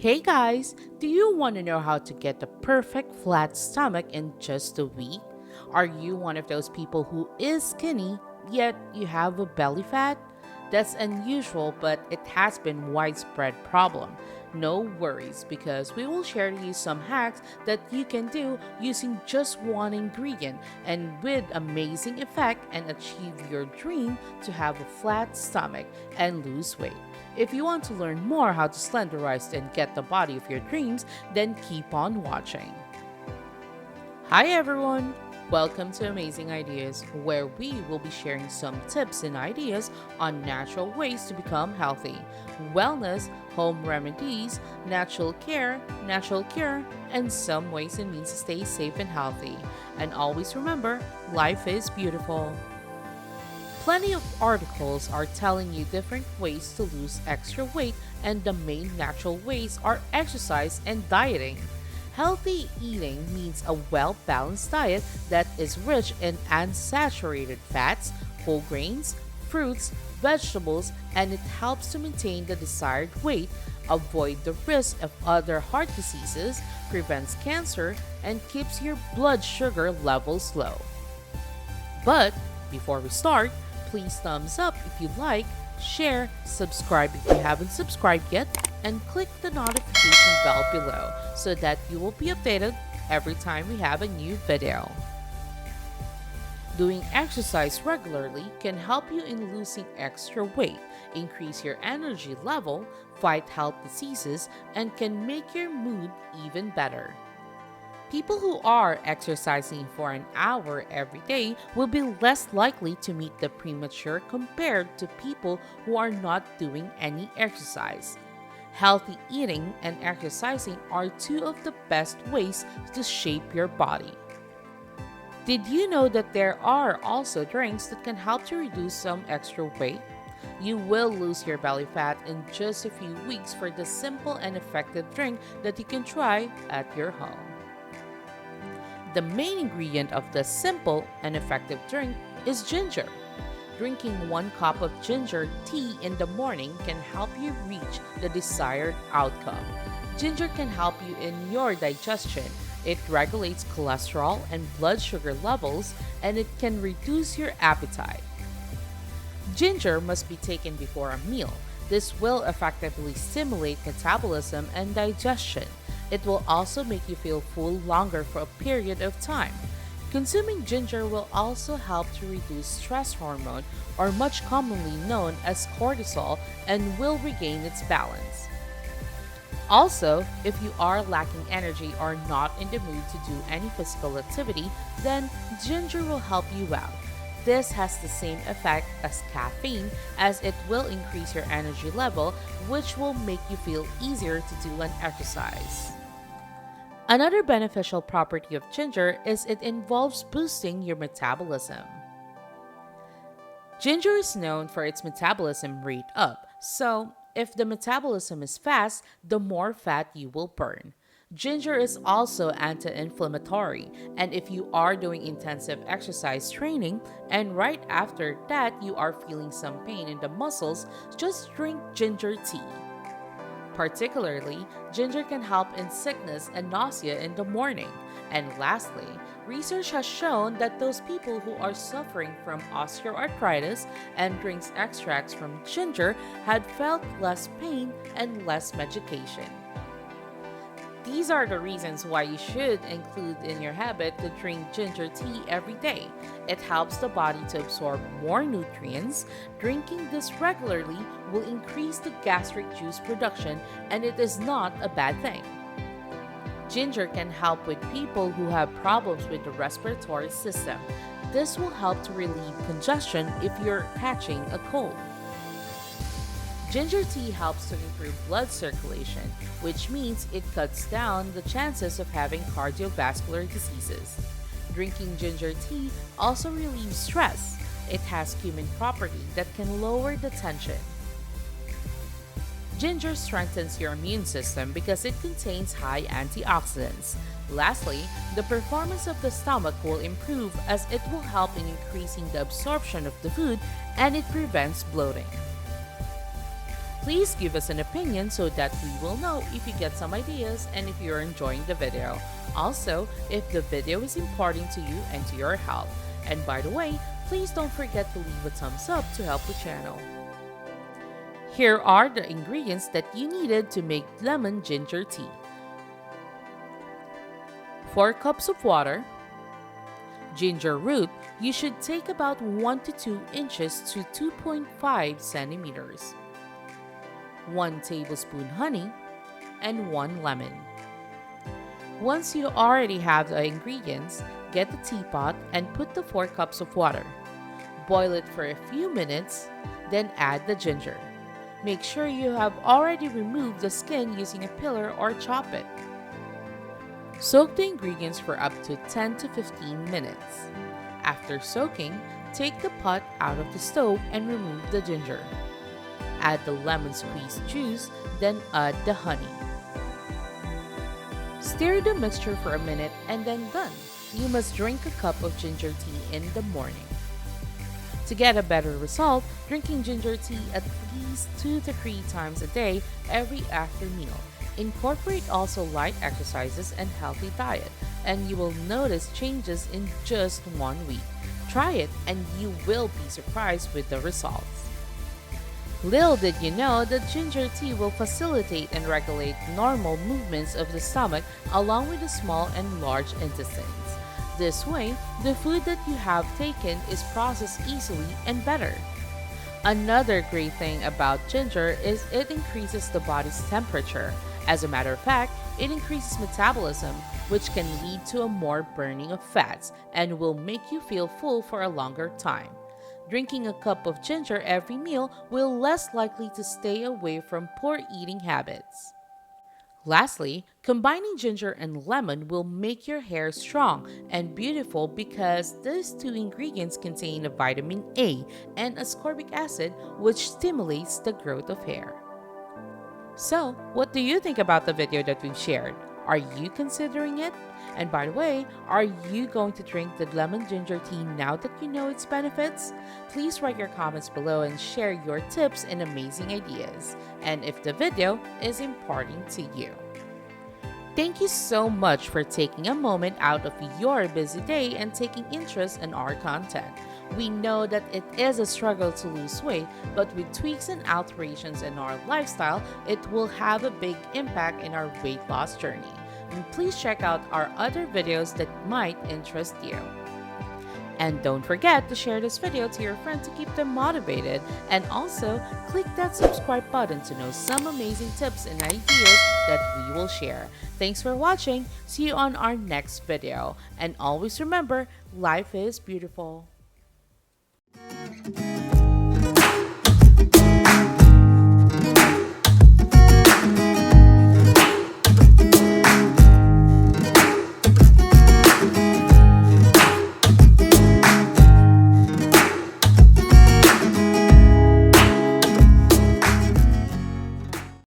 Hey guys, do you want to know how to get the perfect flat stomach in just a week? Are you one of those people who is skinny yet you have a belly fat? That's unusual, but it has been widespread problem. No worries because we will share to you some hacks that you can do using just one ingredient and with amazing effect and achieve your dream to have a flat stomach and lose weight. If you want to learn more how to slenderize and get the body of your dreams, then keep on watching. Hi everyone! Welcome to Amazing Ideas, where we will be sharing some tips and ideas on natural ways to become healthy, wellness, home remedies, natural cure, and some ways and means to stay safe and healthy. And always remember, life is beautiful. Plenty of articles are telling you different ways to lose extra weight, and the main natural ways are exercise and dieting. Healthy eating means a well balanced diet that is rich in unsaturated fats, whole grains, fruits, vegetables, and it helps to maintain the desired weight, avoid the risk of other heart diseases, prevents cancer, and keeps your blood sugar levels low. But before we start, please thumbs up if you like, share, subscribe if you haven't subscribed yet, and click the notification bell below so that you will be updated every time we have a new video. Doing exercise regularly can help you in losing extra weight, increase your energy level, fight health diseases, and can make your mood even better. People who are exercising for an hour every day will be less likely to meet the premature compared to people who are not doing any exercise. Healthy eating and exercising are two of the best ways to shape your body. Did you know that there are also drinks that can help to reduce some extra weight? You will lose your belly fat in just a few weeks for the simple and effective drink that you can try at your home. The main ingredient of the simple and effective drink is ginger. Drinking 1 cup of ginger tea in the morning can help you reach the desired outcome. Ginger can help you in your digestion. It regulates cholesterol and blood sugar levels, and it can reduce your appetite. Ginger must be taken before a meal. This will effectively stimulate metabolism and digestion. It will also make you feel full longer for a period of time. Consuming ginger will also help to reduce stress hormone, or much commonly known as cortisol, and will regain its balance. Also, if you are lacking energy or not in the mood to do any physical activity, then ginger will help you out. This has the same effect as caffeine, as it will increase your energy level, which will make you feel easier to do an exercise. Another beneficial property of ginger is it involves boosting your metabolism. Ginger is known for its metabolism rate up, so if the metabolism is fast, the more fat you will burn. Ginger is also anti-inflammatory, and if you are doing intensive exercise training and right after that you are feeling some pain in the muscles, just drink ginger tea. Particularly, ginger can help in sickness and nausea in the morning. And lastly, research has shown that those people who are suffering from osteoarthritis and drinks extracts from ginger had felt less pain and less medication. These are the reasons why you should include in your habit to drink ginger tea every day. It helps the body to absorb more nutrients. Drinking this regularly will increase the gastric juice production, and it is not a bad thing. Ginger can help with people who have problems with the respiratory system. This will help to relieve congestion if you're catching a cold. Ginger tea helps to improve blood circulation, which means it cuts down the chances of having cardiovascular diseases. Drinking ginger tea also relieves stress. It has cumin property that can lower the tension. Ginger strengthens your immune system because it contains high antioxidants. Lastly, the performance of the stomach will improve as it will help in increasing the absorption of the food, and it prevents bloating. Please give us an opinion so that we will know if you get some ideas and if you're enjoying the video. Also, if the video is important to you and to your health. And by the way, please don't forget to leave a thumbs up to help the channel. Here are the ingredients that you needed to make lemon ginger tea. 4 cups of water. Ginger root, you should take about 1 to 2 inches to 2.5 centimeters. 1 tablespoon honey, and 1 lemon. Once you already have the ingredients, get the teapot and put the 4 cups of water. Boil it for a few minutes, then add the ginger. Make sure you have already removed the skin using a peeler or chop it. Soak the ingredients for up to 10 to 15 minutes. After soaking, take the pot out of the stove and remove the ginger. Add the lemon squeeze juice, then add the honey. Stir the mixture for a minute and then done. You must drink a cup of ginger tea in the morning. To get a better result, drinking ginger tea at least 2 to 3 times a day every after meal. Incorporate also light exercises and healthy diet, and you will notice changes in just 1 week. Try it and you will be surprised with the results. Little did you know that ginger tea will facilitate and regulate normal movements of the stomach along with the small and large intestines. This way, the food that you have taken is processed easily and better. Another great thing about ginger is it increases the body's temperature. As a matter of fact, it increases metabolism, which can lead to a more burning of fats and will make you feel full for a longer time. Drinking a cup of ginger every meal will less likely to stay away from poor eating habits. Lastly, combining ginger and lemon will make your hair strong and beautiful because these 2 ingredients contain a vitamin A and ascorbic acid, which stimulates the growth of hair. So, what do you think about the video that we've shared? Are you considering it? And by the way, are you going to drink the lemon ginger tea now that you know its benefits? Please write your comments below and share your tips and amazing ideas, and if the video is important to you. Thank you so much for taking a moment out of your busy day and taking interest in our content. We know that it is a struggle to lose weight, but with tweaks and alterations in our lifestyle, it will have a big impact in our weight loss journey. And please check out our other videos that might interest you. And don't forget to share this video to your friends to keep them motivated. And also, click that subscribe button to know some amazing tips and ideas that we will share. Thanks for watching. See you on our next video. And always remember, life is beautiful.